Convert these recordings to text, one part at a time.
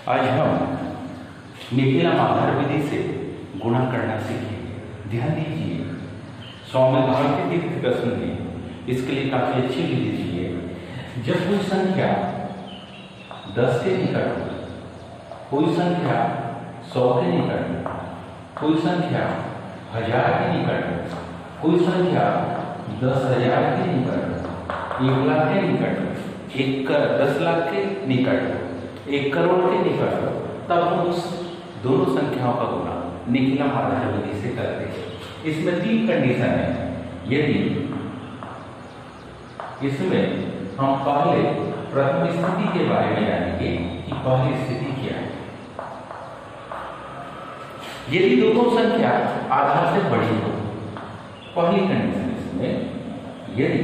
आज हम निखिलम आधार विधि से गुणा करना सीखेंगे। ध्यान दीजिए, स्वामी भारती तीर्थ प्रश्न ने इसके लिए काफी अच्छी विधि दी है। जब कोई संख्या 10 के निकट हो, कोई संख्या 100 के निकट हो, कोई संख्या 1000 के निकट हो, कोई संख्या 10,000 के निकट हो, 1 लाख के निकट हो, 10 लाख के निकट हो, 1 करोड़ के निकट हो, तब हम उस दोनों संख्याओं का गुणा निखिलम आधार विधि से करते हैं। इसमें 3 कंडीशन है। यदि इसमें हम पहले प्रथम स्थिति के बारे में जानेंगे कि पहली स्थिति क्या है। यदि दोनों संख्या आधार से बड़ी हो, पहली कंडीशन इसमें यदि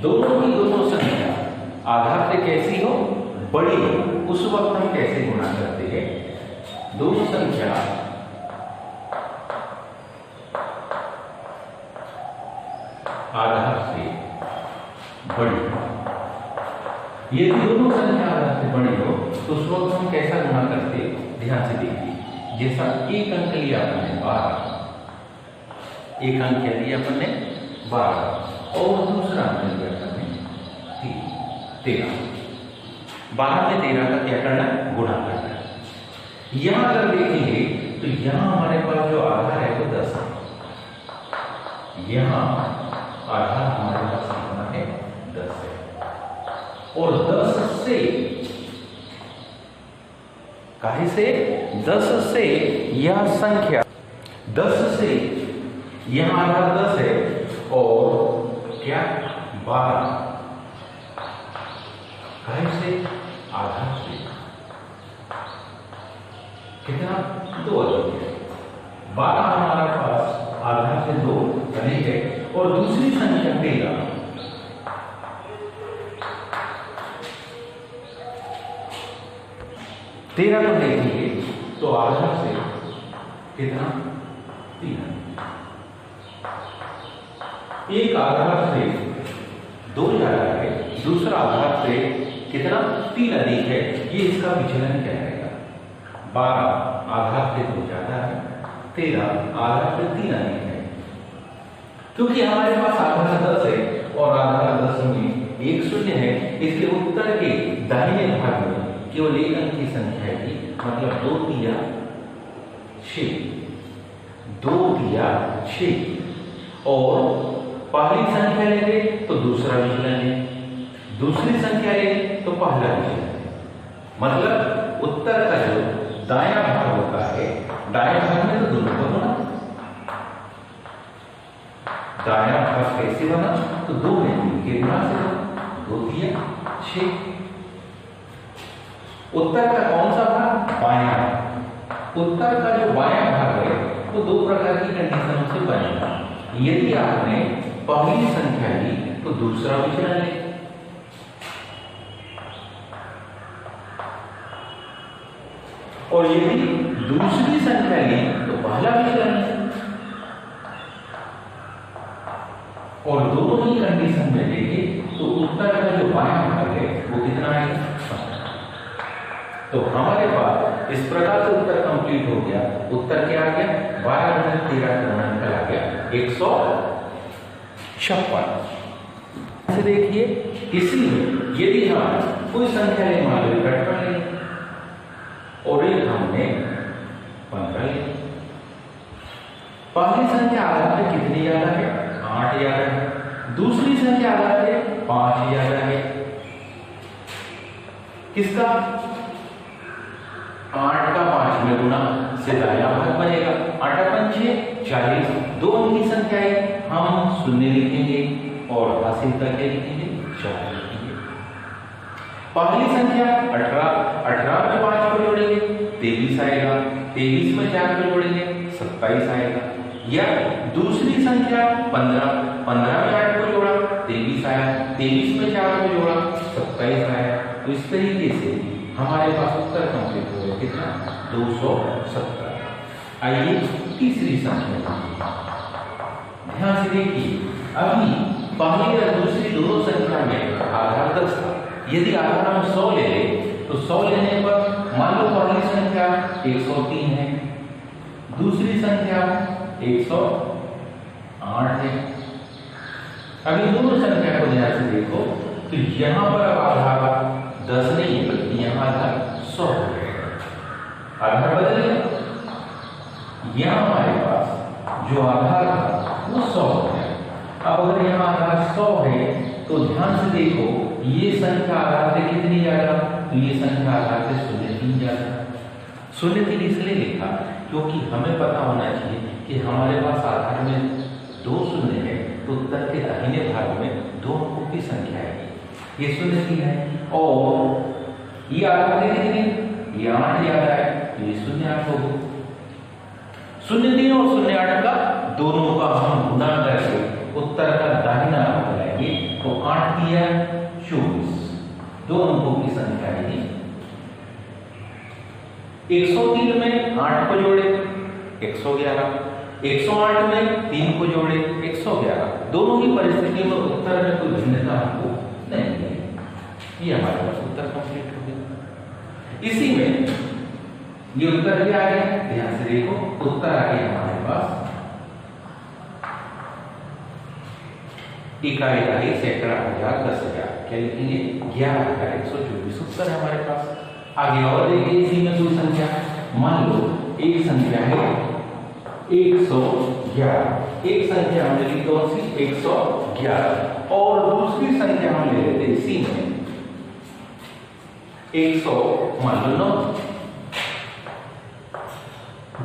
दोनों की दोनों संख्या आधार से कैसी हो, बड़ी हो, उस वक्त हम कैसे गुणा करते हैं। दोनों संख्या आधार से बड़ी, यदि दोनों संख्या आधार से बड़ी हो तो उस वक्त हम कैसा गुणा करते हैं। ध्यान से देखिए, जैसा एक अंक लिया आपने 12, एक अंक क्या लिया आपने 12 और दूसरा अंक लिया आपने 13। 12 में 13 का क्या करना है, गुणा करना है। यहां अगर देखेंगे तो यहां हमारे पास जो आधार है वो 10 है, यहां आधार हमारे पास कितना है, 10 है। और 10 से काहे से 10 से यह संख्या 10 से यहां आधार 10 है और क्या 12 काहे से आधार से कितना 2 अधिक है। 12 हमारे पास आधार से 2 अधिक है और दूसरी संख्या 13 को देखेंगे तो आधार से कितना 3। एक आधार से 2 ज्यादा है, दूसरा आधार से कितना 3 अधिक है। ये इसका विचलन क्या रहेगा, 12 आधार से 2 ज्यादा है, 13 आधार से 3 अधिक है। क्योंकि हमारे पास आधार 10 है और आधार 10 में 1 शून्य है, इसलिए उत्तर के दाहिने भाग में केवल एक अंक की संख्या है, मतलब 2 दिया 6, 2 दिया 6। और पहली संख्या लेंगे तो दूसरा विचलन है, दूसरी संख्या लेंगे तो पहला विचलन है। मतलब उत्तर का जो दायां भाग होता है, दायां भाग में तो दोनों को बना, दायां भाग कैसे बना तो 2 में 3 के गुणा से 2 दिया 6। उत्तर का कौन सा भाग, बायां। उत्तर का जो बायां भाग है वो 2 प्रकार की कंडीशनों से बनेगा। यदि आपने पहली संख्या ली तो दूसरा विचलन ले, और यदि दूसरी संख्या ली तो पहला विचलन ले। और दोनों ही कंडीशन में देखें तो उत्तर का जो बायां भाग है वो कितना है। तो हमारे पास इस प्रकार से उत्तर कंप्लीट हो गया। उत्तर क्या आ गया, 12 गुणा 13 का गुणनफल आ गया 156। इसे देखिए, इसलिए यदि हम कोई संख्या ले, मान लो 55 ले और एक हमने 15 ले, पहली संख्या आधार पे कितनी ज्यादा है, 8 ज्यादा है, दूसरी संख्या आधार पे 5 ज्यादा है। किसका, 8 का 5 में गुणा से दायां भाग बनेगा। 8 पंचे 40, 2 अंक की संख्या है, हम शून्य लिखेंगे और हासिल करके लिखेंगे 4 लिखेंगे। पहली संख्या 18, 18 में 5 को जोड़ेंगे 23 आएगा, 23 में 4 को जोड़ेंगे 27 आएगा। या दूसरी संख्या 15, 15 में 8 को जोड़ा 23 आया, 23 में 4 को जोड़ा 27 आया। तो इस तरीके से हमारे पास उत्तर कंप्लीट हो गया कितना, 270। आइए तीसरी संख्या ध्यान से देखिए, अभी पहली और दूसरी दोनों संख्या में आधार 10 था। यदि आधार हम 100 ले लें तो 100 लेने पर मान लो पहली संख्या 103 है, दूसरी संख्या 108 है। अभी दोनों संख्या को ध्यान से देखो तो यहां पर अब आधार 10 नहीं है बल्कि यहां आधार 100 हो जाएगा, आधार बदल गया। यहां हमारे पास जो आधार था वो 100 हो गया। अब अगर यहाँ आधार 100 है तो ध्यान से देखो ये संख्या आधार से कितनी ज्यादा, तो ये संख्या आधार से 0.3 ज्यादा। 0.3 इसलिए लिखा क्योंकि हमें पता होना चाहिए कि हमारे पास आधार में 2 शून्य है तो उत्तर के दाहिने भाग में 2 अंकों की संख्या है, ये 0.3 है। और ये आधार से कितनी, ये 8 ज्यादा है तो ये 0.8 होगा। 0.3 और 0.8 का दोनों का हम गुणा करके उत्तर का दाहिना भाग लाएंगे तो 8 किया 24, 2 अंकों की संख्या है। 103 में 8 को जोड़े 111, 108 में 3 को जोड़े 111। दोनों ही परिस्थिति में उत्तर में कोई भिन्नता हमको नहीं मिली। ये हमारे पास उत्तर कंप्लीट हो गया। इसी में ये उत्तर क्या आ गया, ध्यान से देखो उत्तर आ गया हमारे पास इकाई इकाई सैकड़ा हजार 10,000, क्या लिखेंगे 11,124 उत्तर है हमारे पास। आगे और देखिए इसी में कोई संख्या, मान लो एक संख्या है 111, एक संख्या हमने ली कौन सी 111 और दूसरी संख्या हम ले लेते इसी में 100 मान लो 9,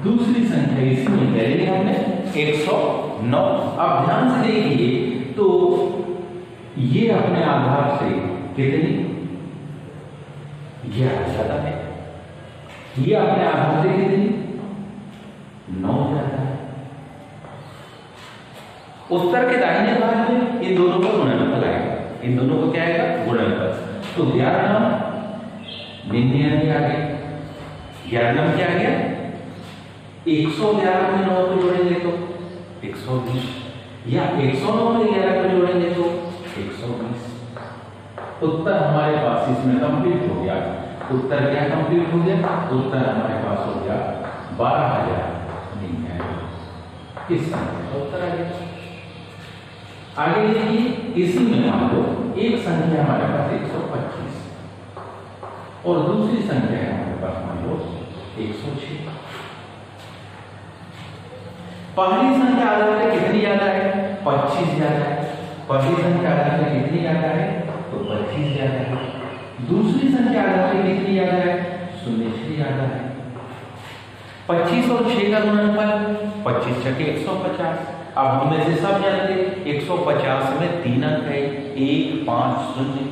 दूसरी संख्या इसी में ले ली हमने 109। अब ध्यान से देखिए तो ये अपने आधार से कितनी 11 ज्यादा है, ये अपने आधार से कितनी 9 ज्यादा है। उत्तर के दाहिने भाग में इन दोनों को गुणनफल आएगा, इन दोनों को क्या आएगा गुणनफल। तो 11 99 आ गया, 11 क्या आ गया 111 में 9 को जोड़ेंगे तो 120 या 109 में 11 को जोड़ेंगे तो 120। उत्तर हमारे पास इसमें कंप्लीट हो गया। उत्तर क्या कंप्लीट हो गया, उत्तर हमारे पास हो गया 12,099। किस संख्या का उत्तर आ गया। आगे देखिए इसी में मान लो एक संख्या हमारे पास 125 और दूसरी संख्या है हमारे पास मान लो 106। पहली संख्या आधार से कितनी ज्यादा है 25 ज्यादा है, पहली संख्या आधार से कितनी ज्यादा है तो 25 ज्यादा है। दूसरी संख्या आधार से कितनी ज्यादा है 0.6 ज्यादा है। 25 और 6 का गुणनफल 25 छठे 150। अब हम में से सब जानते 150 में 3 अंक है 1 5 0,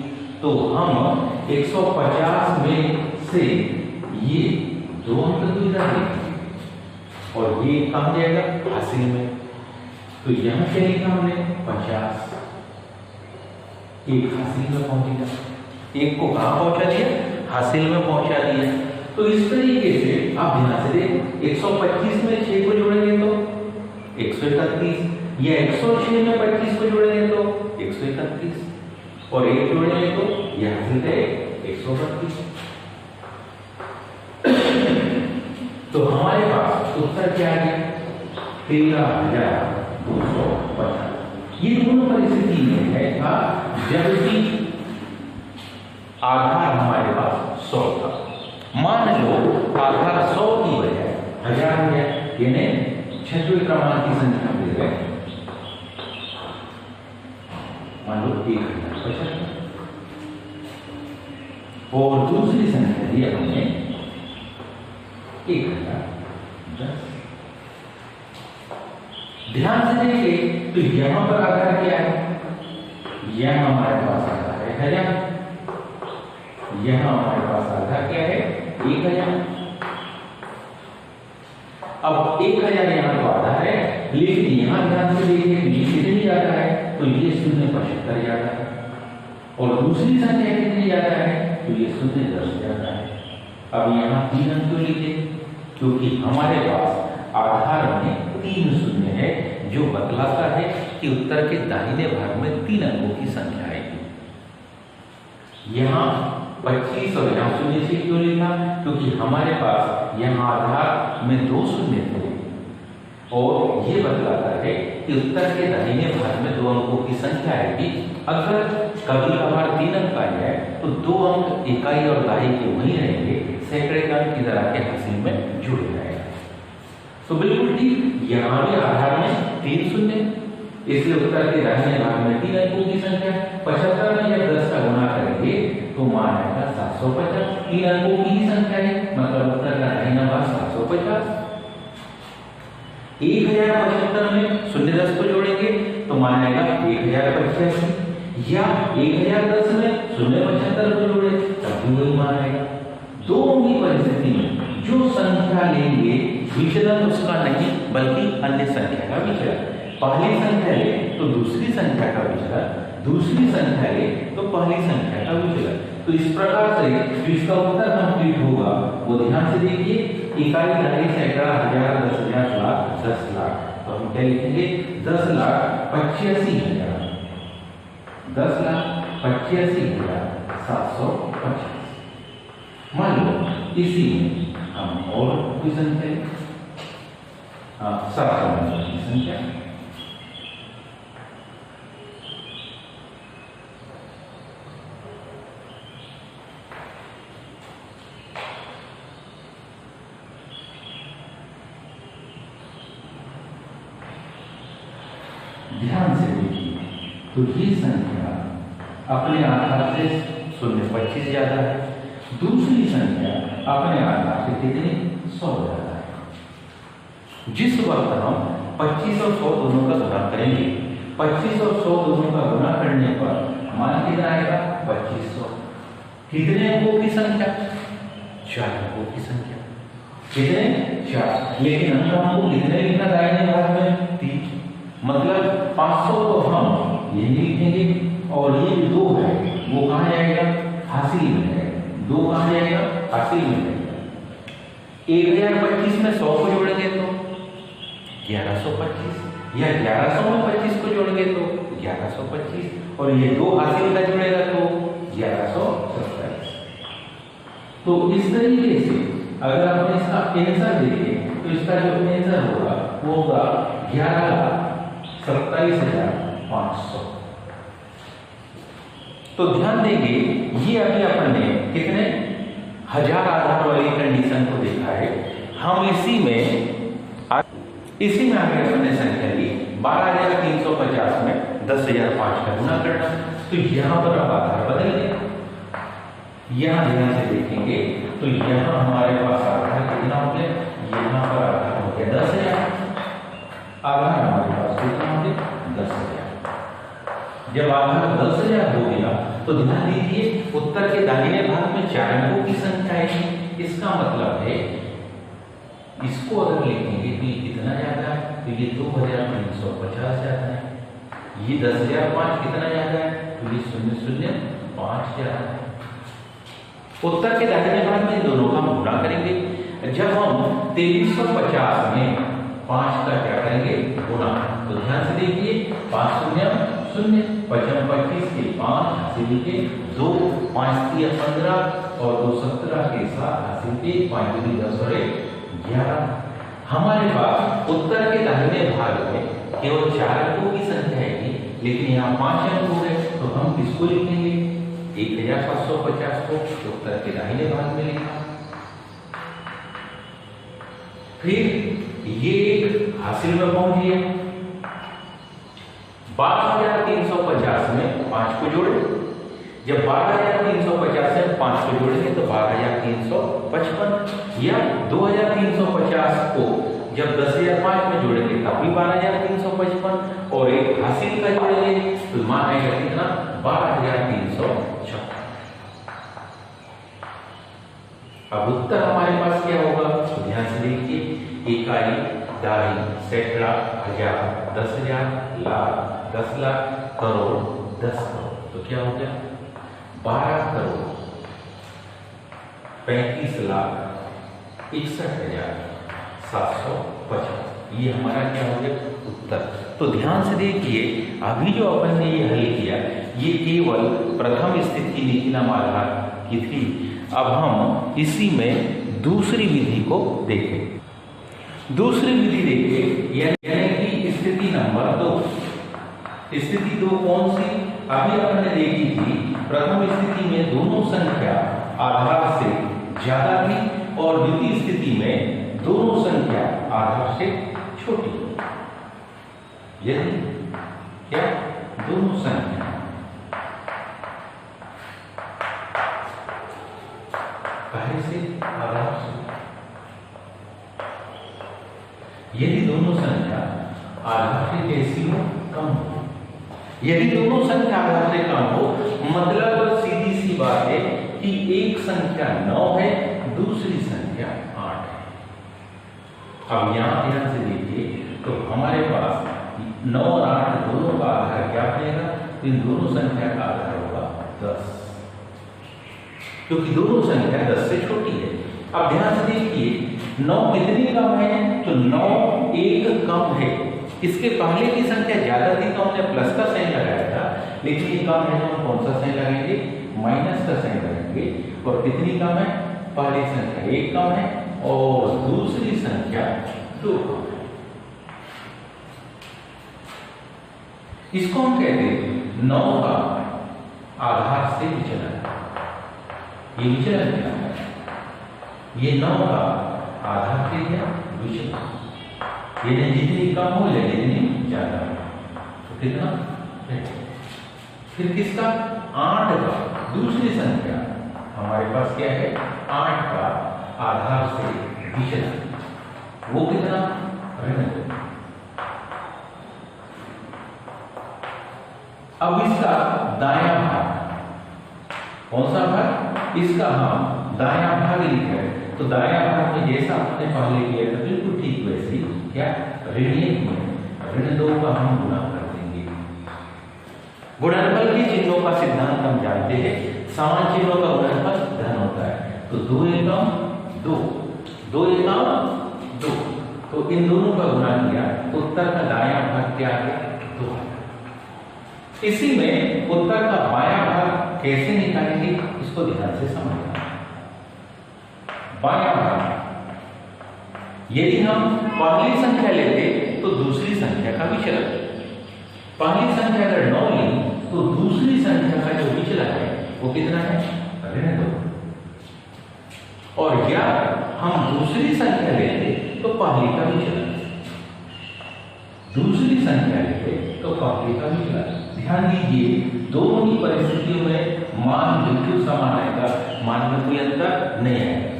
तो हम 150 में से ये 2 अंक दूर रखेंगे और ये कहाँ जाएगा हासिल में, तो यहां क्या लिखा हमने 50, एक हासिल में पहुंचेगा, एक को कहां पहुंचा दिया हासिल में पहुंचा दिया। तो इस तरीके से आप ध्यान से देखें 125 में 6 को जोड़ेंगे तो 131 या 106 में 25 को जोड़ेंगे तो 131 और 1 जोड़ेंगे तो यह हासिल है 132। तो हमारे पास उत्तर क्या है 13,250। ये दोनों परिस्थिति में है था जबकि आधार हमारे पास 100 था। मान लो आधार 100 की बजाय 1000 है, यानी 6वें क्रमांक की संख्या दे रहे हैं, मान लो 1075 और दूसरी संख्या दी हमने 1010। ध्यान से देखिए तो यहां पर आधार क्या है, यहां हमारे पास आधार है 1000, यहां हमारे पास आधार क्या है 1000। अब 1000 यहां तो आधार है, लेकिन यहां ध्यान से देखिए ये कितनी ज्यादा है तो ये 0.75 ज्यादा है और दूसरी संख्या कितनी ज्यादा है तो ये 0.10 ज्यादा है। अब यहां 3 अंक क्यों लिखे, क्योंकि हमारे पास आधार में 3 शून्य है जो बतलाता है कि उत्तर के दाहिने भाग में 3 अंकों की संख्या आएगी। यहाँ 25 और यहाँ 0 से क्यों लिखा? क्योंकि हमारे पास यहाँ आधार में 2 शून्य थे और ये बतलाता है कि उत्तर के दाहिने भाग में 2 अंकों की संख्या आएगी। अगर कभी कभार 3 अंक आ जाए तो 2 अंक इकाई और दहाई के वहीं रहेंगे, सैकड़े का अंक की तरह के हासिल में जुड़ जाएगा। तो बिल्कुल ठीक, यहाँ भी आधार में 3 शून्य, इसलिए उत्तर के दाहिने भाग में 3 अंकों की संख्या। 75 में जब 10 का गुणा करेंगे तो मान आएगा 750। 3 अंकों की ही संख्या है, मतलब उत्तर का दाहिना भाग 750। 1075 में 0 10 को जोड़ेंगे तो मान आएगा 1085, या 1010 में 075 को जोड़े तब भी वही मान आएगा। दोनों ही परिस्थिति में जो संख्या लेंगे विचलन उसका नहीं बल्कि अन्य संख्या का विचलन। पहली संख्या ले तो दूसरी संख्या का विचलन, दूसरी संख्या ले तो पहली संख्या का विचलन। तो इस प्रकार से जो इसका उत्तर कंप्लीट होगा वो ध्यान से देखिए, इकाई दहाई सैकड़ा हजार 10,000 लाख 10 लाख। तो हम क्या लिखेंगे? 10,85,000, 10,85,750। मान लो इसी में हम और कोई संख्या 7 की संख्या ध्यान से देखिए। तो ये संख्या अपने आधार से 0.25 ज्यादा है, दूसरी संख्या अपने आधार से कितनी 100 ज्यादा है। जिस वक्त हम 25 और 100 दोनों का गुणा करेंगे, 25 और 100 दोनों का गुणा करने पर मान कितना आएगा? 2500। कितने अंकों की संख्या? 4 अंकों की संख्या। कितने? 4। लेकिन अंकों कितने लिखना दाहिने भाग में? 3। मतलब 500 तो हम यही लिखेंगे और ये 2 है वो कहाँ जाएगा? हासिल में जाएगा। 2 कहाँ जाएगा? हासिल में जाएगा। 1025 में 100 को जोड़ेंगे तो 1125, या 1100 में 25 को जोड़ेंगे तो 1125, और ये 2 हासिल का जुड़ेगा तो 1127। तो इस तरीके से अगर हम इसका आंसर देखें तो इसका जो आंसर होगा वो होगा 11,27,500। तो ध्यान देंगे, ये अभी अपन ने कितने हजार आधार वाली कंडीशन को देखा है। हम इसी में आगे अपने संख्या ली 12,350 में 10,005 का गुणा करना। तो यहाँ पर अब आधार बदल गए। यहाँ ध्यान से देखेंगे तो यहाँ हमारे पास आधार कितना हो गया? यहाँ पर आधार हो गया 10,000। आधार हमारे पास कितना हो गया? 10,000। जब आधार 10,000 हो गया तो ध्यान दीजिए उत्तर के दाहिने भाग में 4 अंकों की संख्या है। इसका मतलब है इसको अगर लिखेंगे तो ये कितना ज्यादा है? तो ये 2,350 ज्यादा है। ये 10,005 कितना ज्यादा है? तो ये 0,05 ज्यादा है। उत्तर के दाहिने भाग में दोनों का हम गुणा करेंगे। जब हम 2350 में 5 का क्या करेंगे? गुणा। तो ध्यान से देखिए 5 शून्य 0, 25 के 5 हासिल के 2, 5 3 15 और 2 17 के 7 हासिल के 5 दूनी 10 और 11। हमारे पास उत्तर के दाहिने भाग में केवल 4 अंकों की संख्या है, लेकिन यहाँ 5 अंक हो गए तो हम किसको लिखेंगे? 1,750 को उत्तर के दाहिने भाग में लिखा। फिर ये एक हासिल में पहुंच गया। 12,350 में 5 को जोड़े। जब 12,350 में 5 को जोड़ेंगे तो 12,355, या 2,350 को जब 10,005 में जोड़ेंगे तब भी 12,355 और एक हासिल का जोड़ेंगे तो मान आएगा कितना? 12,356। अब उत्तर हमारे पास क्या होगा? तो ध्यान से देखिए, इकाई दहाई सैकड़ा हजार 10,000 लाख 10 लाख करोड़ 10 करोड़। तो क्या हो गया? 12 करोड़ 35 लाख 61,750। ये हमारा क्या हो गया? उत्तर। तो ध्यान से देखिए, अभी जो अपन ने ये हल किया ये केवल प्रथम स्थिति निचला आधार की थी। अब हम इसी में दूसरी विधि को देखें। दूसरी विधि देखिए, यानी कि स्थिति नंबर 2। स्थिति 2 कौन सी? अभी अपन ने देखी थी प्रथम स्थिति में दोनों संख्या आधार से ज्यादा थी और द्वितीय स्थिति में दोनों संख्या आधार से छोटी। यदि क्या दोनों संख्या पहले से आधार से, यदि दोनों संख्या आधार से कैसी हो? कम हो। यदि दोनों संख्या आधार से कम हो, मतलब सीधी सी बात है कि एक संख्या 9 है, दूसरी संख्या 8 है। अब यहां ध्यान से देखिए, तो हमारे पास 9 और 8 दोनों का आधार क्या बनेगा? इन दोनों संख्या का आधार होगा 10, क्योंकि दोनों संख्या 10 से छोटी है। अब ध्यान से देखिए, 9 कितनी कम है? तो 9 1 कम है। इसके पहले की संख्या ज्यादा थी तो हमने प्लस का साइन लगाया था, लेकिन ये कम है तो हम कौन सा साइन लगाएंगे? माइनस का साइन लगाएंगे। और कितनी कम है? पहली संख्या 1 कम है और दूसरी संख्या 2 कम है। इसको हम कहते हैं 9 का आधार से विचलन। ये विचलन क्या है? ये 9 का आधार से क्या? विचलन। ये जितनी कम हो या जितनी ज्यादा हो, तो कितना? फिर किसका? 8 का दूसरी संख्या हमारे पास क्या है? 8 का आधार से विचलन। वो कितना? ऋण 2। अब इसका दायां भाग कौन सा भाग? इसका हम दायां भाग लिखा है, तो दायां भाग में जैसा हमने पहले किया था बिल्कुल ठीक वैसे ही क्या? ऋण 1 में ऋण 2 का हम गुणा कर देंगे। गुणनफल के चिन्हों का सिद्धांत हम जानते हैं, समान चिन्हों का गुणनफल धन होता है। तो 2 एकम 2, 2 एकम 2, तो इन दोनों का गुणा किया तो उत्तर का दायां भाग क्या है? 2। इसी में उत्तर का बायां भाग कैसे निकालेंगे, इसको ध्यान से समझना। बायां भाग, यदि हम पहली संख्या लेते तो दूसरी संख्या का विचलन। पहली संख्या अगर 9 ली तो दूसरी संख्या का जो विचलन है वो कितना है? ऋण 2। और या हम दूसरी संख्या लेते तो पहली का विचलन, दूसरी संख्या लेते तो पहली का विचलन। ध्यान दीजिए, दोनों ही परिस्थितियों में मान बिल्कुल समान आएगा, मान में कोई अंतर नहीं आएगा।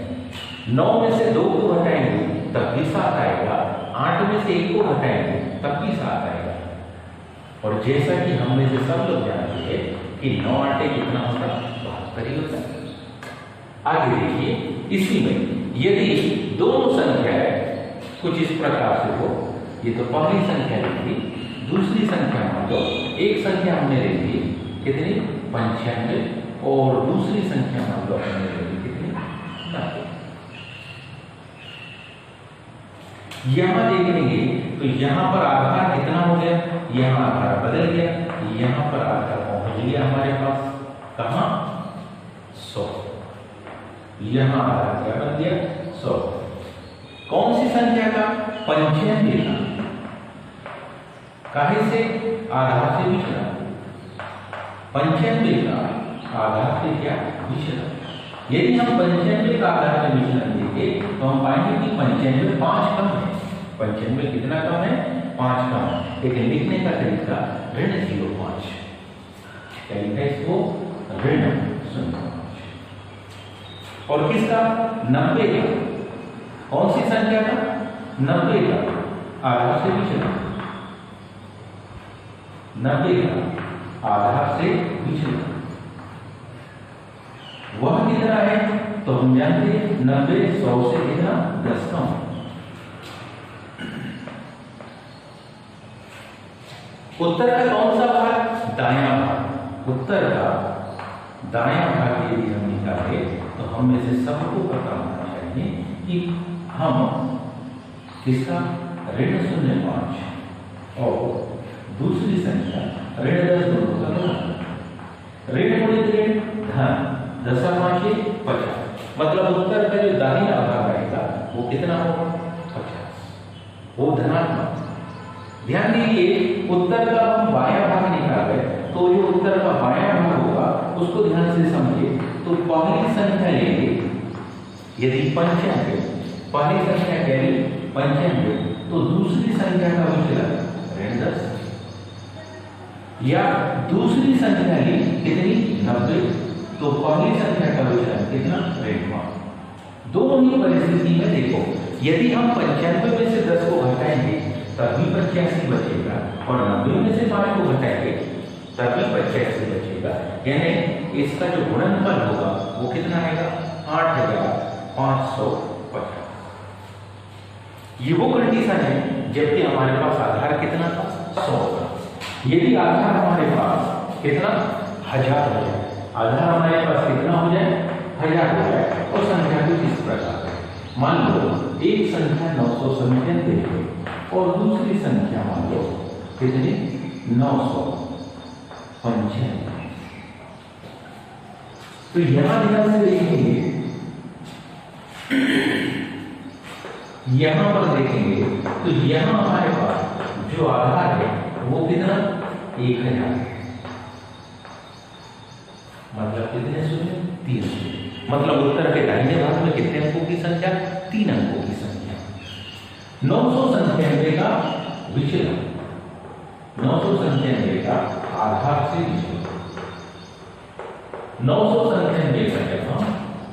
9 में से 2 को घटाएंगे तब भी 7 आएगा, 8 में से 1 को घटाएंगे तब भी 7 आएगा। और जैसा कि हम में से सब लोग जानते हैं कि 9 8 कितना होता है? 72 ही होता है। आगे देखिए, इसी में यदि दोनों संख्याएं कुछ इस प्रकार से हो, ये तो पहली संख्या लिखी, दूसरी संख्या मान लो, एक संख्या हमने ले ली कितनी? 95 और दूसरी संख्या मान लो हमने ले ली कितनी? 90। यहां देखेंगे तो यहां पर आधार कितना हो गया? यहां आधार बदल गया, यहां पर आधार पहुंच गया हमारे पास कहां? 100। यहां आधार क्या बन गया? 100। कौन सी संख्या का? 95 का। काहे से? आधार से विचलन। 95 का आधार से क्या? विचलन। यदि हम 95 का आधार से विचलन देखें तो हम पाएंगे कि 95 5 कम है। 95 कितना कम है? 5 कम है। लेकिन लिखने का तरीका ऋण 0.5, क्या लिखा है इसको? ऋण 0.5। और किसका? 90 का। कौन सी संख्या का? 90 का आधार से विचलन। 90 का आधार से विचलन वह कितना है? तो हम जानते हैं 90 100 से कितना? 10 कम। उत्तर का कौन सा भाग? दायां भाग। उत्तर का दायां भाग यदि हम निकाले तो हम में से सबको पता होना चाहिए कि हम किसका? ऋण 0.5 और दूसरी संख्या ऋण 10 दोनों का गुणनफल। ऋण गुणित ऋण धन 10 और 5 50, मतलब उत्तर का जो दाहिना भाग आएगा वो कितना होगा 50, वो धनात्मक। ध्यान दीजिए उत्तर का हम बायां भाग निकाल रहे तो जो उत्तर का बायां भाग होगा उसको ध्यान से समझिए। तो पहली संख्या लेंगे यदि 95, पहली संख्या कह 95 तो दूसरी संख्या का विचलन ऋण 10, या दूसरी संख्या ली कितनी 90 तो पहली संख्या का विचलन कितना ऋण 5। दोनों ही परिस्थिति में देखो यदि हम 95 में से 10 को घटाएंगे तभी 85 बचेगा और 90 में से 5 को घटाएंगे तभी 85 बचेगा, यानी इसका जो गुणनफल होगा वो कितना आएगा 8550। ये वो कंडीशन है जबकि हमारे पास आधार कितना था 100 था। यदि आधार हमारे पास कितना 1000 हो जाए, आधार हमारे पास कितना हो जाए 1000 हो जाए और संख्या भी इस प्रकार है। मान लो एक संख्या 997 है और दूसरी संख्या मान लो कितनी 995। तो यहां ध्यान से देखेंगे, यहां पर देखेंगे तो यहां हमारे पास जो आधार है वो कितना 1000, मतलब कितने शून्य 3 शून्य, मतलब उत्तर के दाहिने भाग में कितने अंकों की संख्या 3 अंकों की संख्या। 997 का विचलन, 997 का आधार से विचलन, 997 का जब हम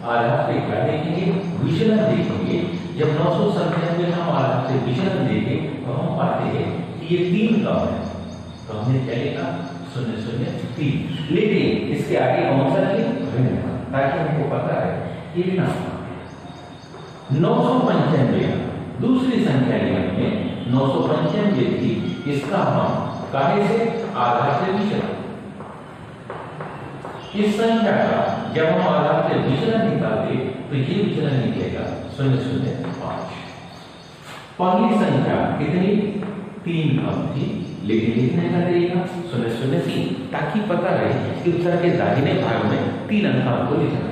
आधार से क्या देखेंगे विचलन देखेंगे, जब 997 हम आधार से विचलन देखें तो हम पाते हैं कि ये 3 कम है तो हमें चलेगा 003, लेकिन इसके आगे कौन सा नहीं ताकि हमको पता है कि ना 995 दूसरी संख्या हमने 995 थी, इसका हम काहे से आधार से विचलन, इस संख्या का जब हम आधार से विचलन निकालते तो ये विचलन निकलेगा 005। पहली संख्या कितनी 3 कम थी लेकिन लिखने का तरीका 003 ताकि पता रहे कि उत्तर के दाहिने भाग में 3 अंक को लिखना है।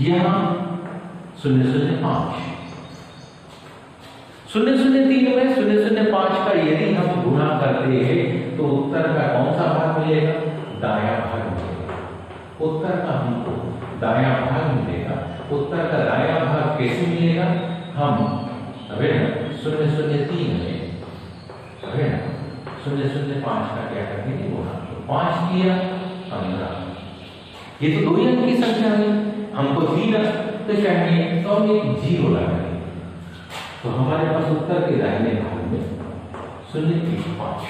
यहां 005, 003 में 005 का यदि हम गुणा करते हैं तो उत्तर का कौन सा भाग मिलेगा दायां भाग मिलेगा। उत्तर का हमको दायां भाग मिलेगा। उत्तर का दायां भाग कैसे मिलेगा, हम ऋण 003 में ऋण 005 का क्या करेंगे गुणा, तो 5 किया 15, ये तो 2 अंक की संख्या है, हमको 3 तो चाहिए तो हम एक 0 लगाएंगे तो हमारे पास उत्तर के दाहिने भाग में 0.5।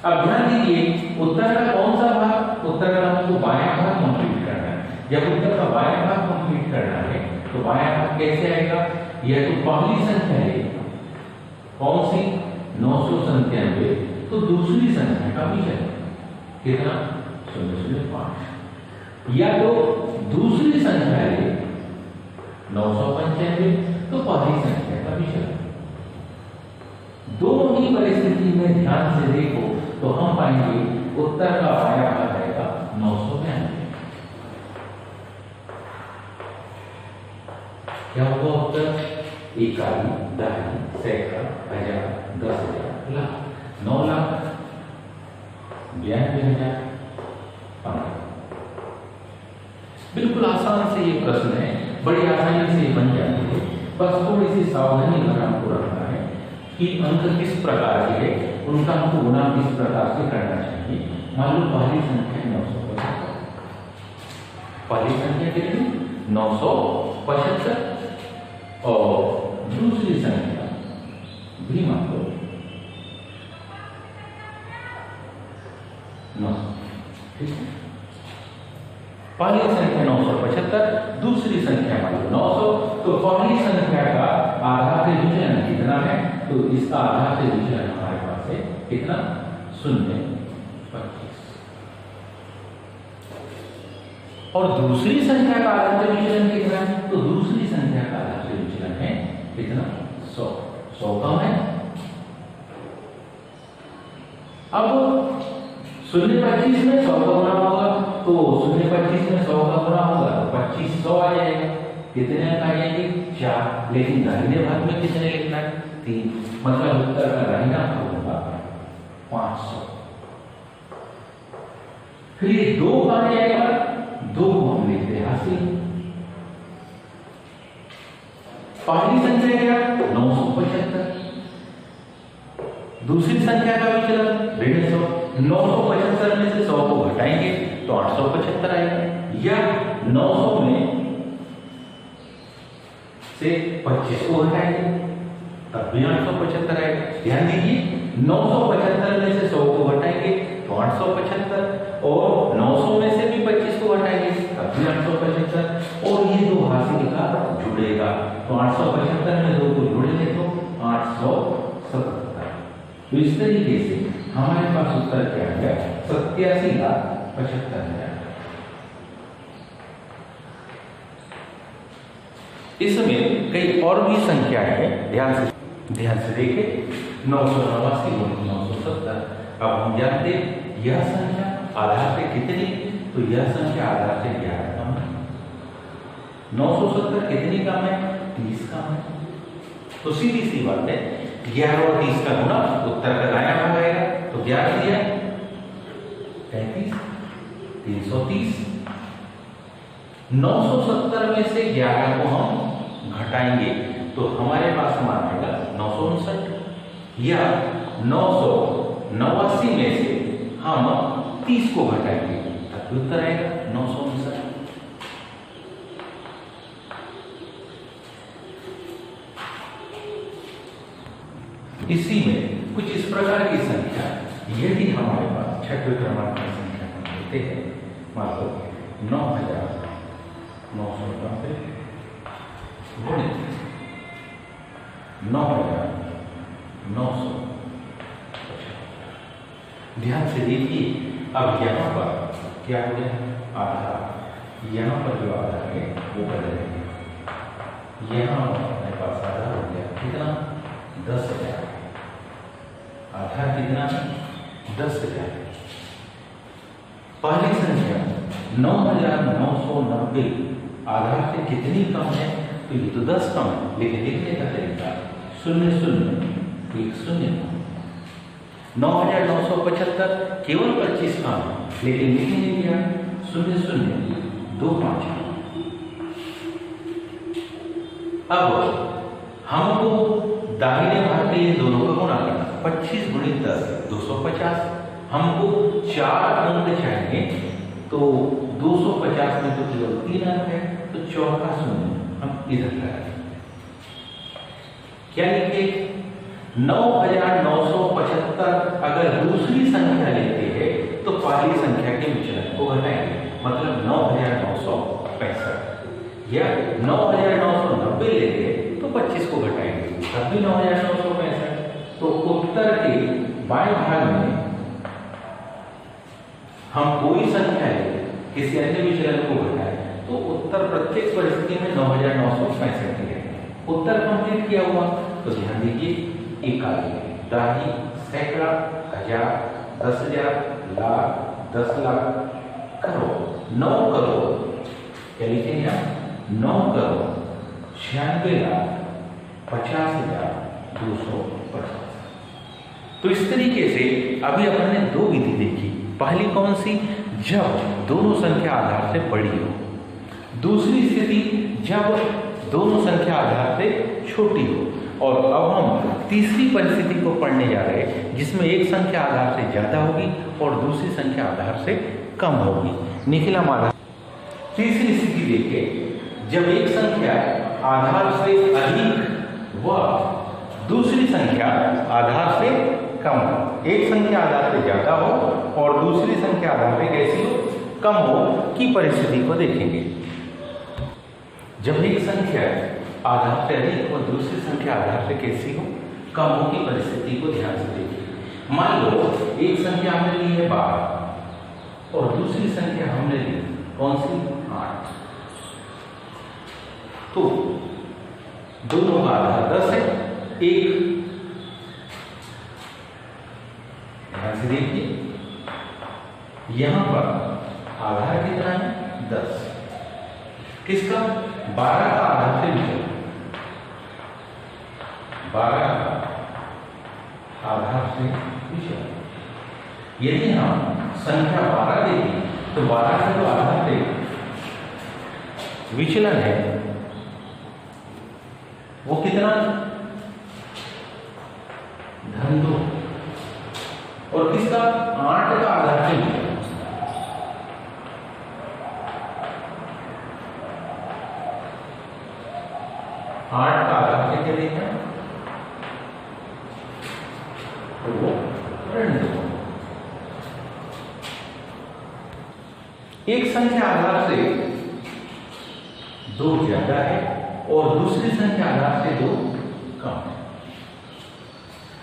अब ध्यान दीजिए उत्तर का कौन सा भाग, उत्तर का हमको बायां भाग कंप्लीट करना है। जब उत्तर का बायां भाग कंप्लीट करना है तो बायां भाग कैसे आएगा, यह तो पहली संख्या है कौन सी 997 तो दूसरी संख्या का विचलन कितना 0.5, या तो दूसरी संख्या है 995 तो पहली संख्या का विचलन। दोनों ही परिस्थिति में ध्यान से देखो तो हम पाएंगे उत्तर का बायां भाग आएगा 992। क्या होगा उत्तर, इकाई, दहाई, सैकड़ा, हजार, 10,000, लाख, 9 लाख 92,000 15। बिल्कुल आसान से ये प्रश्न है, बड़ी आसानी से बन जाती है, बस थोड़ी सी सावधानी अगर हमको रखना है कि अंक किस प्रकार के है, उनका हमको गुणा किस प्रकार से करना चाहिए। मान लो पहली संख्या 975, पहली संख्या कितनी 975 और दूसरी संख्या भी मान लो 9, ठीक है। पहली संख्या 975, दूसरी संख्या मान लो 900, तो पहली संख्या का आधार से विचलन कितना है, तो इसका आधार से विचलन हमारे पास है कितना 0.25, और दूसरी संख्या का आधार से विचलन कितना है, तो दूसरी संख्या का आधार से विचलन है कितना 100 कम है अब 0-25 में 100 का गुणा होगा, तो 0-25 में 100 का गुणा होगा तो 2500 आ जाएगा। कितने अंक आ जाएंगे? 4। लेकिन दाहिने भाग में कितने लिखना है? 3। मतलब उत्तर का दाहिना भाग होगा 500। फिर ये 2 आ जाएगा, 2 को हम लिखते हैं हासिल। पहली संख्या क्या? 975। दूसरी संख्या का विचलन 150। 975 में से 100 को घटाएंगे तो 875 आएगा, या 900 में से 25 को घटाएंगे तब भी 875 आएगा। ध्यान दीजिए, 975 में से 100 को घटाएंगे तो 875, और 900 में से भी 25 को घटाएंगे तब भी 875, और ये दो हासिल का जुड़ेगा तो 875 में 2 को जोड़ेंगे तो 877। तो इस तरीके से हमारे पास उत्तर क्या आ गया? 87,75,000। इसमें कई और भी संख्याएं हैं, ध्यान से देखें। 989 गुणित 970। अब हम जानते हैं यह संख्या आधार से कितनी, तो यह संख्या आधार से 11 कम है। 970 कितनी कम है? 30 कम है। तो सीधी सी बात है, 11 और 30 का गुणा उत्तर का दायां भाग आएगा, तो 11 दिया 33, 330। 970 में से 11 को हम घटाएंगे तो हमारे पास मान आएगा 959, या 989 में से हम 30 को घटाएंगे तब उत्तर आएगा 959। इसी में कुछ इस प्रकार की संख्या, यदि हमारे पास छठवें क्रमांक की संख्या हम लेते हैं, मान लो 9,990 गुणित 9,900। ध्यान से देखिए, अब यहाँ पर क्या हो गया? आधार। यहाँ पर जो आधार है वो बदलेंगे। यहाँ हमारे पास आधार हो गया कितना? 10,000। आधार कितना? 10,000। पहली संख्या 9,990 आधार से कितनी कम है? तो ये तो 10 कम है, लेकिन लिखने का तरीका 0010। 9,975 केवल 25 कम है, लेकिन लिखेंगे क्या? 0025। अब हमको दाहिने भाग के लिए दोनों का गुणा करना। 25 गुणित 10 250। हमको 4 अंक चाहिए, तो 250 में तो केवल 3 अंक है, तो चौथा शून्य हम इधर लगाएंगे। क्या लिखे? 9,975 अगर दूसरी संख्या लेते हैं तो पहली संख्या के विचलन को घटाएंगे, मतलब 9,965, या 9,990 लेते हैं तो 25 को घटाएंगे तब भी 9,965। तो उत्तर के बाएं भाग में हम कोई संख्या ले, किसी अन्य विचलन को घटाएं तो उत्तर प्रत्येक परिस्थिति में 9,965 है। उत्तर कंप्लीट किया हुआ, तो ध्यान दीजिए, इकाई, दहाई, सैकड़ा, हजार, 10,000, लाख, 10 लाख, करोड़, 9 करोड़। क्या लिखेंगे आप? 9 करोड़ 96,50,250। तो इस तरीके से अभी अपन ने 2 विधि देखी। पहली कौन सी? जब दोनों संख्या आधार से बड़ी हो। दूसरी स्थिति जब दोनों संख्या आधार से छोटी हो। और अब हम तीसरी परिस्थिति को पढ़ने जा रहे हैं, जिसमें एक संख्या आधार से ज्यादा होगी और दूसरी संख्या आधार से कम होगी। निखिलम आधार। तीसरी स्थिति देखिए, जब एक संख्या आधार से अधिक व दूसरी संख्या आधार से कम हो। एक संख्या आधार से ज्यादा हो और दूसरी संख्या आधार से कैसी हो? कम हो की परिस्थिति को देखेंगे। जब एक संख्या आधार से अधिक और दूसरी संख्या आधार से कैसी हो? कम हो की परिस्थिति को ध्यान से देखिए। मान लो एक संख्या हमने ली है 12 और दूसरी संख्या हमने ली कौन सी? 8। तो दोनों का आधार 10 है। एक ध्यान से देखिए, यहां पर आधार कितना है 10, किसका 12 का आधार से विचलन, 12 का आधार से विचलन। यदि हम संख्या 12 देखें तो 12 का जो आधार से विचलन है वो कितना, धन 2, और किसका 8 का आधार से विचलन, 8 का आधार से क्या देखा तो वो ऋण 2। एक संख्या आधार से 2 ज्यादा है और दूसरी संख्या आधार से 2 कम है।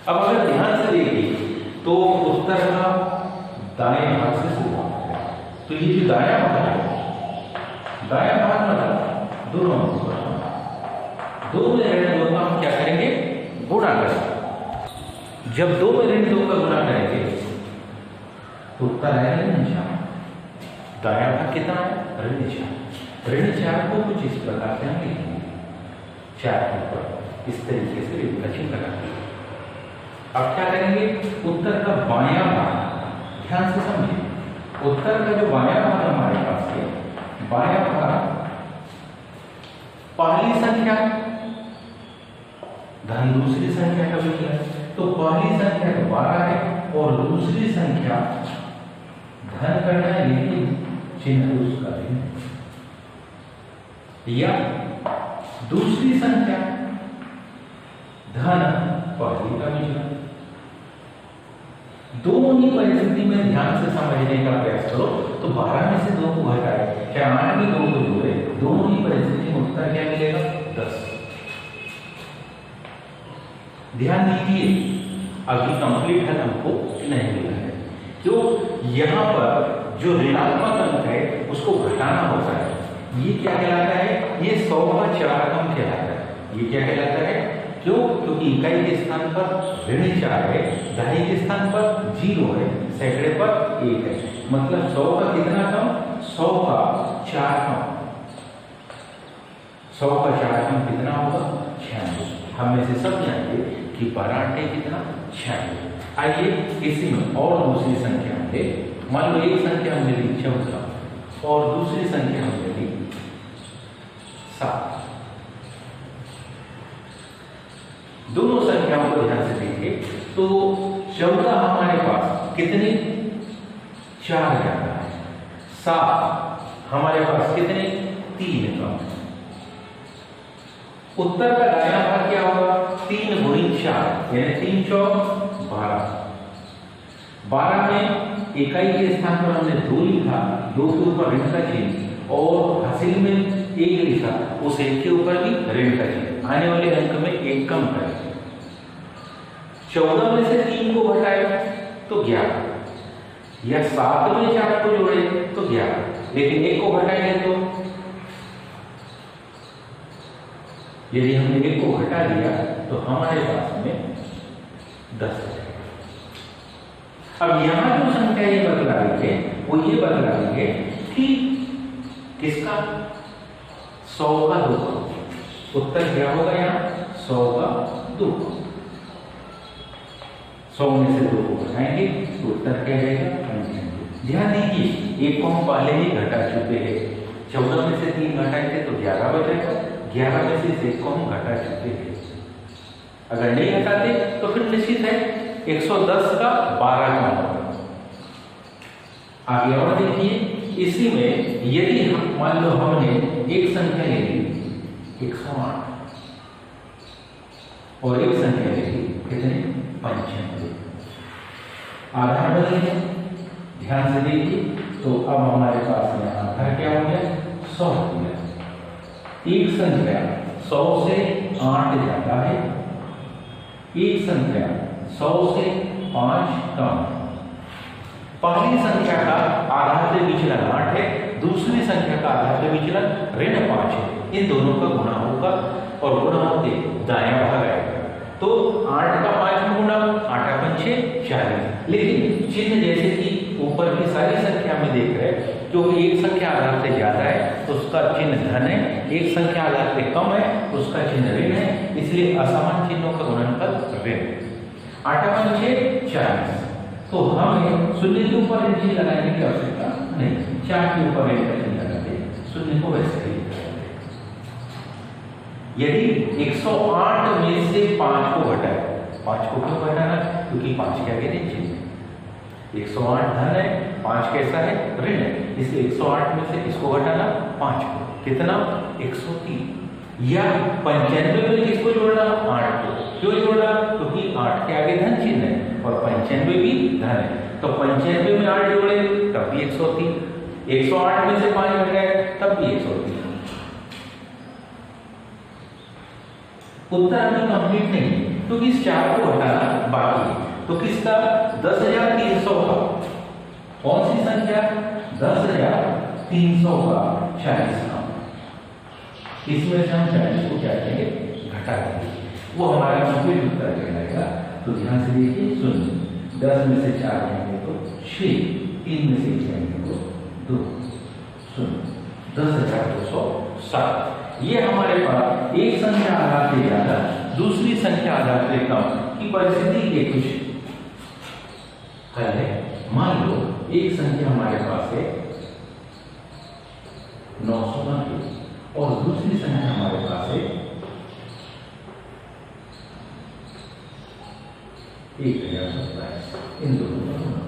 अब अगर ध्यान से देखिए तो उत्तर का दाएं भाग से शुरुआत है, तो ये जो दायां भाग है, दायां भाग मतलब दोनों दो में ऋण 2 का हम क्या करेंगे, गुणा करेंगे। जब 2 में ऋण 2 का गुणा करेंगे तो उत्तर आएगा ऋण 4। दायां भाग कितना है, ऋण 4। ऋण 4 को कुछ इस प्रकार से हम लिखेंगे, 4 के ऊपर इस तरीके से ऋण का चिन्ह लगाएंगे। अब क्या करेंगे, उत्तर का बायां भाग, ध्यान से समझिए, उत्तर का जो बायां भाग हमारे पास है, बायां भाग पहली संख्या धन दूसरी संख्या का विचलन, तो पहली संख्या तो 12 है और दूसरी संख्या धन करना है लेकिन चिन्ह उसका ऋण, या दूसरी संख्या धन पहली का विचलन। दोनों ही परिस्थिति में ध्यान से समझने का प्रयास करो, तो 12 में से 2 को घटाए, चाहे 8 में 2 को जोड़े, दोनों ही परिस्थिति में उत्तर क्या मिलेगा, 10। ध्यान दीजिए, अभी कंप्लीट हल हमको नहीं मिला है, क्यों, यहां पर जो ऋणात्मक अंक है उसको घटाना होता है। ये क्या कहलाता है, ये 100 का 4 अंक कहलाता है। ये क्या कहलाता है, क्यों, क्योंकि इकाई के स्थान पर ऋण 4 है, दहाई के स्थान पर 0 है, सैकड़े पर 1 है, मतलब 100 का कितना कम, 100 का 4 कम, 100 का 4 कम कितना होगा, 96। हम में से सब जानेंगे कि 12 कितना, 96। आइए इसी में और दूसरी संख्या हमने, मान लो एक संख्या हमने ली 14 और दूसरी संख्या हमने ली 7। दोनों संख्याओं को ध्यान से देखें तो 14 हमारे पास कितने, 4 ज्यादा है, 7 हमारे पास कितने, 3 कम है। उत्तर का दायां भाग क्या होगा, 3 गुणी 4 यानी 3 चौक 12। 12 में इकाई के स्थान पर हमने 2 लिखा, 2 के ऊपर ऋण का चिन्ह, और हासिल में 1 लिखा, उस 1 के ऊपर भी ऋण का चिन्ह, आने वाले अंक में 1 कम करें। 14 में से 3 को घटाए तो 11, या 7 में 4 को जोड़े तो 11, लेकिन 1 को घटाएंगे तो, यदि हमने 1 को घटा दिया तो हमारे पास में 10 है। अब यहां जो संख्या ये बतला रही है वो ये बतला रही है कि किसका, 100 का 2। उत्तर क्या होगा यहाँ, 100 का 2। 100 में से 2 को घटाएंगे तो उत्तर क्या जाएगा, 95। ध्यान दीजिए, 1 को हम पहले ही घटा चुके हैं, 14 में से 3 घटाएंगे तो 11 बचेगा, 11 में से 1 को हम घटा चुके हैं। अगर नहीं घटाते तो फिर निश्चित है 110 का 12 का होगा। आगे और देखिए, इसी में यदि हम मान लो हमने एक संख्या ले ली 108 और एक संख्या ले ली कितने, 95, आधार बदलेंगे। ध्यान से देखिए, तो अब हमारे पास में आधार क्या हो गया, 100 हो गया। एक संख्या 100 से 8 ज्यादा है, एक संख्या 100 से 5 कम है। पहली संख्या का आधार से विचलन 8 है, दूसरी संख्या का आधार से विचलन ऋण 5 है। इन दोनों का गुणा होगा और गुणा होते दायां भाग आएगा। तो 8 का 5 में गुणा, 8 पंचे 40। लेकिन चिन्ह जैसे कि ऊपर की सारी संख्या में देख रहे हैं, जो एक संख्या आधार से ज्यादा है उसका चिन्ह धन है, एक संख्या आधार से कम है उसका चिन्ह ऋण है, इसलिए असमान चिन्हों का गुणनफल ऋण। 8 पंचे 40, तो हमें शून्य के ऊपर ऋण चिन्ह लगाने की आवश्यकता नहीं, 4 के ऊपर ऋण का चिन्ह लगाते, शून्य को वैसे ही यदि 108 में से 5 को घटाए, 5 को क्यों घटाना, क्योंकि 5 के आगे ऋण चिन्ह, 108 धन है, 5 कैसा है, ऋण है, इसलिए 108 में से किसको घटाना, 5 को, कितना, 103। या 95 में किसको जोड़ना, 8 को, क्यों जोड़ना, क्योंकि 8 के आगे धन चिन्ह है और 95 भी धन है, तो 95 में 8 जोड़े तब भी 103, 108 में से 5 घटाए तब भी 103। उत्तर अभी कंप्लीट नहीं है, क्योंकि इस 4 को घटाना बाकी है। तो किसका, 10,300 का, कौन सी संख्या, 10,300 का 40 का, इसमें से हम 40 को क्या करेंगे, घटा देंगे, वो हमारा कंप्लीट उत्तर कहलाएगा। तो ध्यान से देखिए, शून्य, 10 में से 4 जाएंगे तो 6, 3 में से 1 जाएंगे तो 2, शून्य, 10,207। ये हमारे पास एक संख्या आधार से ज्यादा, दूसरी संख्या आधार से कम की परिस्थिति के कुछ हल है। मान लो एक संख्या हमारे पास है 990 और दूसरी संख्या हमारे पास है 1027, इन दोनों का गुणा।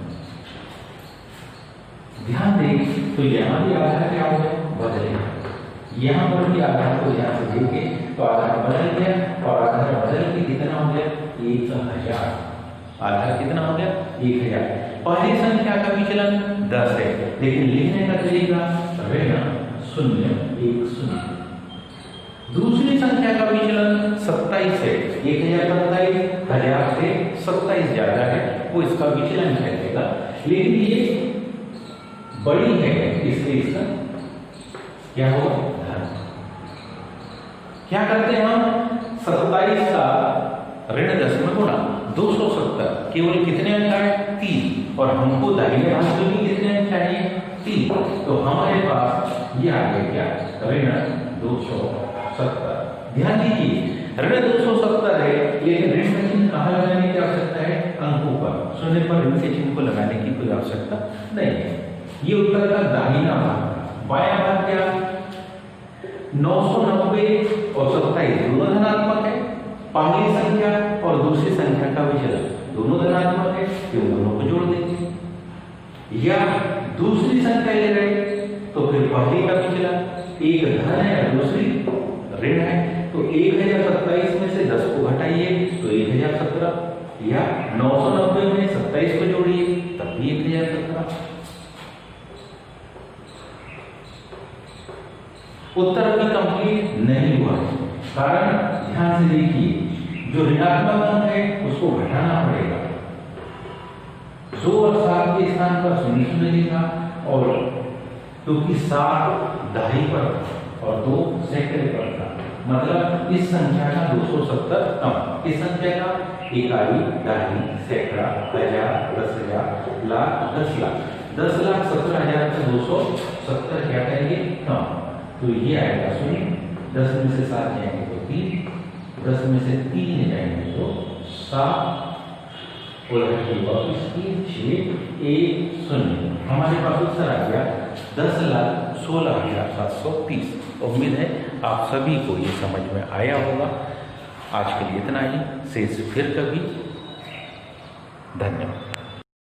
ध्यान दें तो यहां भी आधार क्या हो गया, बदलेगा, यहां पर भी आधार को ध्यान से देखें तो आधार बदल गया और आधार बदल के कितना हो गया, 1000, आधार कितना हो गया, 1000। पहली संख्या का विचलन 10 है, लेकिन लिखने का तरीका ऋण 0 1 0। दूसरी संख्या का विचलन 27 है, 1027 1000 से 27 ज्यादा है, वो इसका विचलन कहलाएगा, लेकिन ये बड़ी है इसलिए इसका क्या होगा, धन। क्या करते हैं हम, 27 का ऋण 10 में गुणा, 270, केवल कितने अंक आए, 3, और हमको दाहिने भाग में भी कितने अंक चाहिए, 3, तो हमारे पास ये आ गया क्या, ऋण 270। ध्यान दीजिए ऋण 270 है, लेकिन ऋण का चिन्ह कहाँ लगाने की आवश्यकता है, अंकों पर, शून्य पर ऋण के चिन्ह को लगाने की कोई आवश्यकता नहीं है। ये उत्तर का दाहिना भाग। बायां भाग क्या, 990 और 27 दोनों धनात्मक है, पहली संख्या और दूसरी संख्या का विचलन दोनों धनात्मक है, तो दोनों को जोड़ देंगे। या दूसरी संख्या ले रहे तो फिर पहली का विचलन एक धन है और दूसरी ऋण है, तो 1027 में से 10 को घटाइए तो 1017, या 990 में 27 को जोड़िए तब भी 1017। उत्तर अभी कंप्लीट नहीं हुआ, कारण ध्यान से देखिए, जो ऋणात्मक अंक है उसको घटाना पड़ेगा, 2 और 7 के स्थान पर 0 0 लिखा, और क्योंकि 7 दहाई पर और 2 सैकड़े पर था, मतलब इस संख्या का 270 कम, इस संख्या का इकाई, दहाई, सैकड़ा, हजार, 10,000, लाख, 10 लाख, 10,17,270 क्या कहेंगे, कम, तो ये आएगा 0, 10 में से 7 जाएंगे तो 3, 10 में से 3 जाएंगे तो 7, और वापस 3 6 1 0। हमारे पास उत्तर आ गया 10,16,730। उम्मीद है आप सभी को ये समझ में आया होगा। आज के लिए इतना ही, शेष फिर कभी। धन्यवाद।